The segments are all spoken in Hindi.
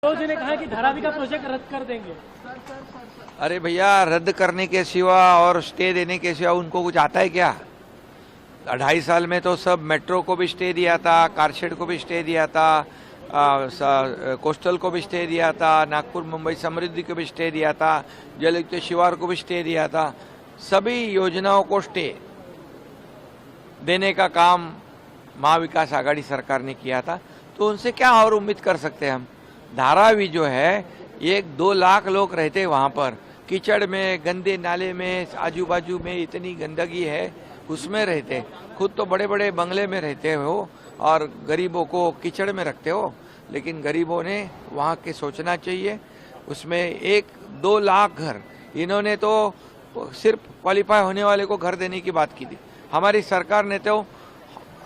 जी ने कहा कि धारावी का प्रोजेक्ट रद्द कर देंगे। अरे भैया, रद्द करने के सिवा और स्टे देने के सिवा उनको कुछ आता है क्या? 2.5 साल में तो सब मेट्रो को भी स्टे दिया था, कारशेड को भी स्टे दिया था, कोस्टल को भी स्टे दिया था, नागपुर मुंबई समृद्धि को भी स्टे दिया था, जलयुक्त शिवार को भी स्टे दिया था। सभी योजनाओं को स्टे देने का काम महाविकास आघाड़ी सरकार ने किया था, तो उनसे क्या और उम्मीद कर सकते हैं हम? धारावी जो है, 1-2 लाख लोग रहते वहाँ पर, कीचड़ में, गंदे नाले में, आजू बाजू में इतनी गंदगी है, उसमें रहते। खुद तो बड़े बड़े बंगले में रहते हो और गरीबों को कीचड़ में रखते हो। लेकिन गरीबों ने वहाँ के सोचना चाहिए। उसमें 1-2 लाख घर, इन्होंने तो सिर्फ क्वालिफाई होने वाले को घर देने की बात की थी। हमारी सरकार ने तो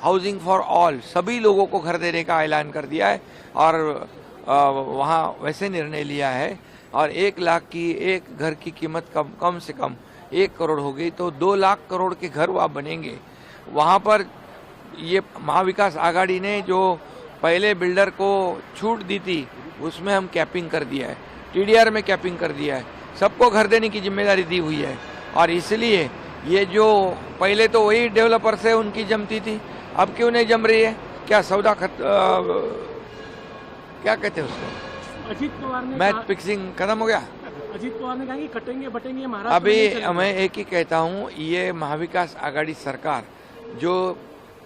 हाउसिंग फॉर ऑल, सभी लोगों को घर देने का ऐलान कर दिया है और वहाँ वैसे निर्णय लिया है। और 1 लाख की एक घर की कीमत कम से कम 1 करोड़ हो गई, तो 2 लाख करोड़ के घर वहाँ बनेंगे। वहाँ पर ये महाविकास आघाड़ी ने जो पहले बिल्डर को छूट दी थी, उसमें हम कैपिंग कर दिया है, टीडीआर में कैपिंग कर दिया है, सबको घर देने की जिम्मेदारी दी हुई है। और इसलिए ये जो पहले तो वही डेवलपर से उनकी जमती थी, अब क्यों नहीं जम रही है? क्या सौदा क्या कहते हैं उसको, अजीत पवार ने मैच फिक्सिंग खत्म हो गया। अजीत पवार ने कहा कि कटेंगे बटेंगे महाराष्ट्र। अभी मैं एक ही कहता हूँ, ये महाविकास आघाड़ी सरकार जो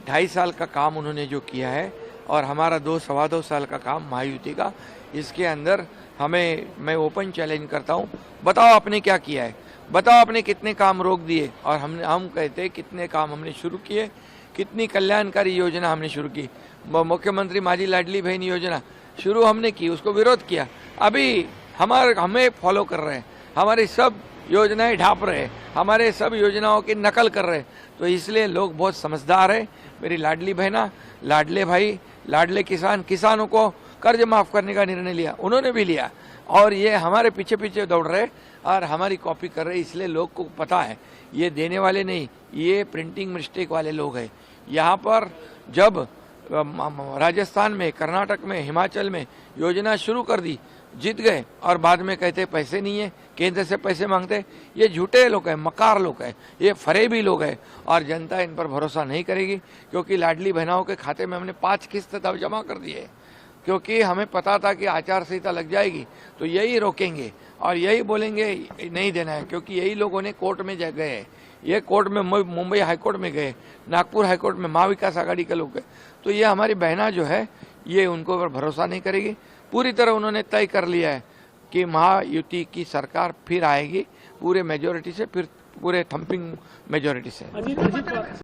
2.5 साल का काम उन्होंने जो किया है और हमारा 2-2.25 साल का काम महायुति का, इसके अंदर मैं ओपन चैलेंज करता हूँ, बताओ आपने क्या किया है, बताओ आपने कितने काम रोक दिए और हम कहते हैं कितने काम हमने शुरू किए, कितनी कल्याणकारी योजना हमने शुरू की। मुख्यमंत्री माझी लाडली बहन योजना शुरू हमने की, उसको विरोध किया, अभी हमें फॉलो कर रहे हैं, हमारी सब योजनाएं ढाप रहे हैं, हमारे सब योजनाओं की नकल कर रहे हैं। तो इसलिए लोग बहुत समझदार है। मेरी लाडली बहना, लाडले भाई, लाडले किसानों को कर्ज माफ करने का निर्णय लिया, उन्होंने भी लिया, और ये हमारे पीछे पीछे दौड़ रहे और हमारी कॉपी कर रहे। इसलिए लोग को पता है ये देने वाले नहीं, ये प्रिंटिंग मिस्टेक वाले लोग हैं। यहाँ पर जब राजस्थान में, कर्नाटक में, हिमाचल में योजना शुरू कर दी, जीत गए और बाद में कहते पैसे नहीं है, केंद्र से पैसे मांगते। ये झूठे लोग हैं, मकार लोग हैं, ये फरेबी लोग हैं और जनता इन पर भरोसा नहीं करेगी। क्योंकि लाडली बहनाओं के खाते में हमने 5 किस्त तब जमा कर दिए, क्योंकि हमें पता था कि आचार संहिता लग जाएगी तो यही रोकेंगे और यही बोलेंगे नहीं देना है। क्योंकि यही लोगों ने कोर्ट में गए, ये कोर्ट में, मुंबई हाईकोर्ट में गए, नागपुर हाईकोर्ट में, महाविकास आघाड़ी के लोग गए। तो ये हमारी बहना जो है, ये उनको पर भरोसा नहीं करेगी। पूरी तरह उन्होंने तय कर लिया है कि महायुति की सरकार फिर आएगी, पूरे मेजोरिटी से, फिर पूरे थम्पिंग मेजोरिटी से।